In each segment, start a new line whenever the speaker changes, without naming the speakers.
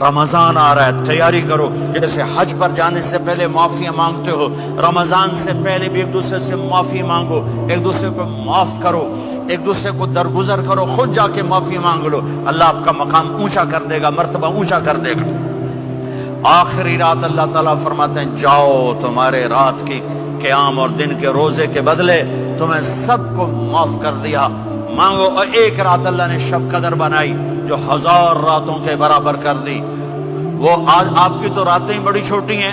رمضان آ رہا ہے، تیاری کرو. جیسے حج پر جانے سے پہلے معافیاں مانگتے ہو، رمضان سے پہلے بھی ایک دوسرے سے معافی مانگو، ایک دوسرے کو معاف کرو، ایک دوسرے کو درگزر کرو، خود جا کے معافی مانگ لو. اللہ آپ کا مقام اونچا کر دے گا، مرتبہ اونچا کر دے گا. آخری رات اللہ تعالیٰ فرماتے ہیں جاؤ، تمہارے رات کی قیام اور دن کے روزے کے بدلے تمہیں سب کو معاف کر دیا. مانگو. اور ایک رات اللہ نے شب قدر بنائی جو 1000 راتوں کے برابر کر دی. وہ آج آپ کی تو راتیں بڑی چھوٹی ہیں،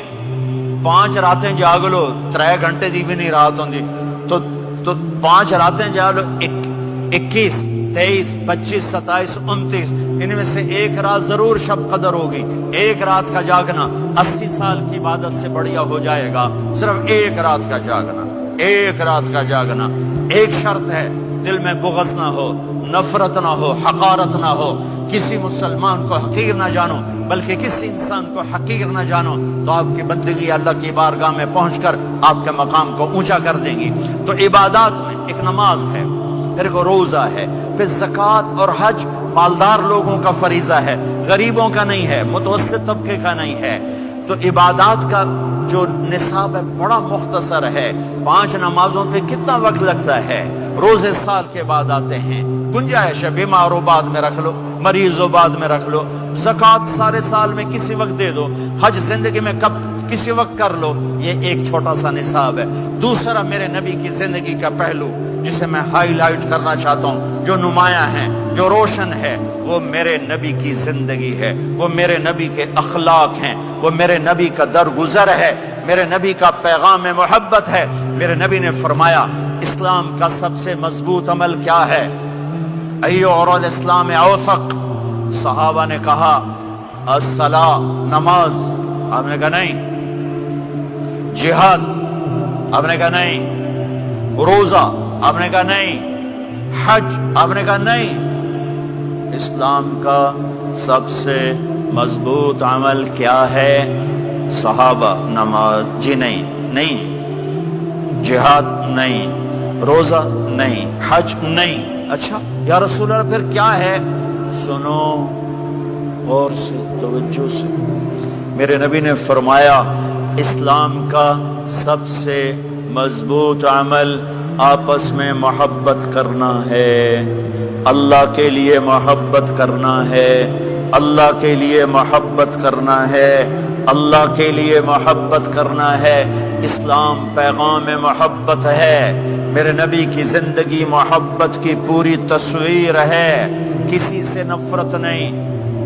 5 راتیں جاگ لو، 3 گھنٹے دی بھی نہیں رات ہوں گی تو 5 راتیں جاگ لو، 21 23 25 27 29 ان میں سے ایک رات ضرور شب قدر ہوگی. ایک رات کا جاگنا 80 سال کی عبادت سے بڑھیا ہو جائے گا. صرف ایک رات کا جاگنا، ایک رات کا جاگنا. ایک شرط ہے، دل میں بغض نہ ہو، نفرت نہ ہو، حقارت نہ ہو. کسی مسلمان کو حقیر نہ جانو، بلکہ کسی انسان کو حقیر نہ جانو، تو آپ کی بندگی اللہ کی بارگاہ میں پہنچ کر آپ کے مقام کو اونچا کر دیں گی. تو عبادات میں ایک نماز ہے، پھر ایک روزہ ہے، پھر زکوٰۃ اور حج مالدار لوگوں کا فریضہ ہے، غریبوں کا نہیں ہے، متوسط طبقے کا نہیں ہے. تو عبادات کا جو نصاب ہے بڑا مختصر ہے. 5 نمازوں پہ کتنا وقت لگتا ہے؟ روزے سال کے بعد آتے ہیں، گنجائش ہے، بیمار ہو بعد میں رکھ لو، مریض ہو بعد میں رکھ لو. زکوٰۃ سارے سال میں کسی وقت دے دو، حج زندگی میں کب کسی وقت کر لو. یہ ایک چھوٹا سا نصاب ہے. دوسرا میرے نبی کی زندگی کا پہلو جسے میں ہائی لائٹ کرنا چاہتا ہوں، جو نمایاں ہے، جو روشن ہے، وہ میرے نبی کی زندگی ہے، وہ میرے نبی کے اخلاق ہیں، وہ میرے نبی کا درگزر ہے، میرے نبی کا پیغام محبت ہے. میرے نبی نے فرمایا اسلام کا سب سے مضبوط عمل کیا ہے؟ ایو اور الاسلام اوثق. صحابہ نے کہا الصلاۃ، نماز. آپ نے کہا نہیں. جہاد. آپ نے کہا نہیں. روزہ. آپ نے کہا نہیں. حج. آپ نے کہا نہیں. اسلام کا سب سے مضبوط عمل کیا ہے؟ صحابہ. نماز. جی نہیں. جہاد نہیں. روزہ نہیں. حج نہیں. اچھا یا رسول اللہ پھر کیا ہے؟ سنو غور سے، توجہ سے. میرے نبی نے فرمایا اسلام کا سب سے مضبوط عمل آپس میں محبت کرنا ہے. اللہ کے لیے محبت کرنا ہے، اللہ کے لیے محبت کرنا ہے، اللہ کے لیے محبت کرنا ہے. اسلام پیغام محبت ہے. میرے نبی کی زندگی محبت کی پوری تصویر ہے. کسی سے نفرت نہیں،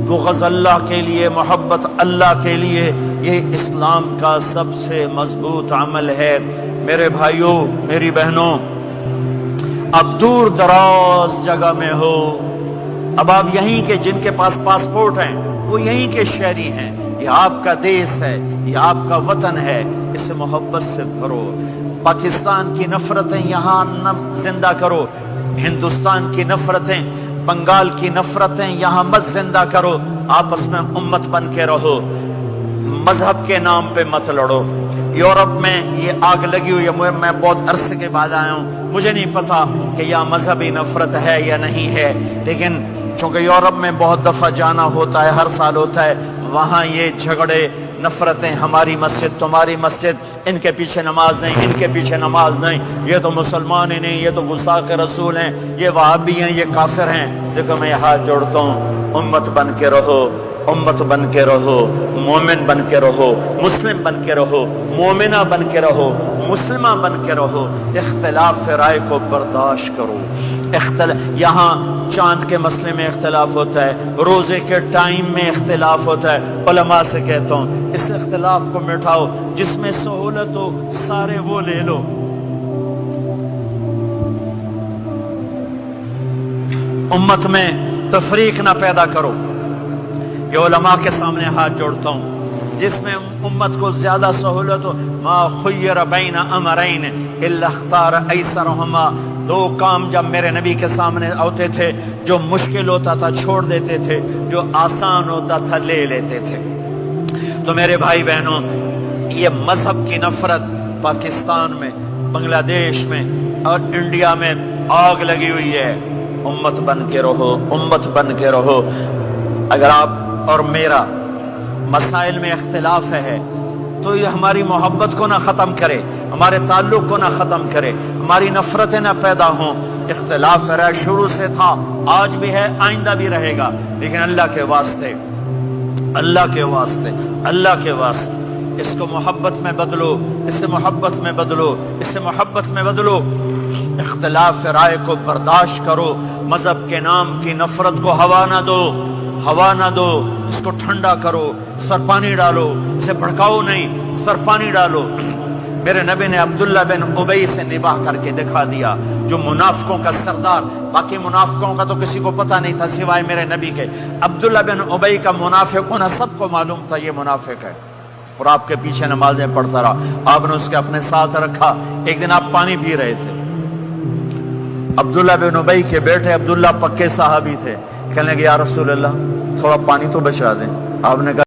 بغض اللہ کے لیے، محبت اللہ کے لیے. یہ اسلام کا سب سے مضبوط عمل ہے. میرے بھائیوں، میری بہنوں، اب دور دراز جگہ میں ہو، اب آپ یہیں کے، جن کے پاس پاسپورٹ ہیں وہ یہیں کے شہری ہیں. یہ آپ کا دیس ہے، یہ آپ کا وطن ہے. اسے محبت سے بھرو. پاکستان کی نفرتیں یہاں نہ زندہ کرو، ہندوستان کی نفرتیں، بنگال کی نفرتیں یہاں مت زندہ کرو. آپس میں امت بن کے رہو، مذہب کے نام پہ مت لڑو. یورپ میں یہ آگ لگی ہوئی ہے. میں بہت عرصے کے بعد آیا ہوں، مجھے نہیں پتا کہ یہاں مذہبی نفرت ہے یا نہیں ہے، لیکن چونکہ یورپ میں بہت دفعہ جانا ہوتا ہے، ہر سال ہوتا ہے، وہاں یہ جھگڑے، نفرتیں، ہماری مسجد تمہاری مسجد، ان کے پیچھے نماز نہیں، ان کے پیچھے نماز نہیں، یہ تو مسلمان ہی نہیں، یہ تو گستاخ رسول ہیں، یہ وہابی ہیں، یہ کافر ہیں. دیکھو میں ہاتھ جوڑتا ہوں، امت بن کے رہو، امت بن کے رہو، مومن بن کے رہو، مسلم بن کے رہو، مومنہ بن کے رہو، مسلمہ بن کے رہو. اختلاف رائے کو برداشت کرو. یہاں چاند کے مسئلے میں اختلاف ہوتا ہے، روزے کے ٹائم میں اختلاف ہوتا ہے. علماء سے کہتا ہوں اس اختلاف کو مٹھاؤ، جس میں سہولت ہو سارے وہ لے لو. امت میں تفریق نہ پیدا کرو. یہ علماء کے سامنے ہاتھ جوڑتا ہوں، جس میں امت کو زیادہ سہولت ہو. ما خیر بین امرین الا اختار ایسرہما. 2 کام جب میرے نبی کے سامنے ہوتے تھے، جو مشکل ہوتا تھا چھوڑ دیتے تھے، جو آسان ہوتا تھا لے لیتے تھے. تو میرے بھائی بہنوں، یہ مذہب کی نفرت پاکستان میں، بنگلہ دیش میں اور انڈیا میں آگ لگی ہوئی ہے. امت بن کے رہو، امت بن کے رہو. اگر آپ اور میرا مسائل میں اختلاف ہے تو یہ ہماری محبت کو نہ ختم کرے، ہمارے تعلق کو نہ ختم کرے، ہماری نفرتیں نہ پیدا ہوں۔ اختلاف ہے، شروع سے تھا، آج بھی ہے، آئندہ بھی رہے گا، لیکن اللہ کے واسطے، اللہ کے واسطے، اللہ کے واسطے اس کو محبت میں بدلو، اس سے محبت میں بدلو، اس سے محبت میں بدلو۔ اختلاف رائے کو برداشت کرو، مذہب کے نام کی نفرت کو ہوا نہ دو، ہوا نہ دو، اس کو ٹھنڈا کرو، اس پر پانی ڈالو، اسے بھڑکاؤ نہیں، اس پر پانی ڈالو۔ میرے نبی نے عبداللہ بن ابی سے نباہ کر کے دکھا دیا، جو منافقوں کا سردار، باقی منافقوں کا تو کسی کو پتہ نہیں تھا سوائے میرے نبی کے، عبداللہ بن ابی کا منافق ہونا سب کو معلوم تھا، یہ منافق ہے، اور آپ کے پیچھے نمازیں پڑھتا رہا، آپ نے اس کے اپنے ساتھ رکھا۔ ایک دن آپ پانی پی رہے تھے، عبداللہ بن ابی کے بیٹے عبداللہ پکے صحابی تھے، کہنے لگے یا رسول اللہ تھوڑا پانی تو بچا دیں۔ آپ نے کہا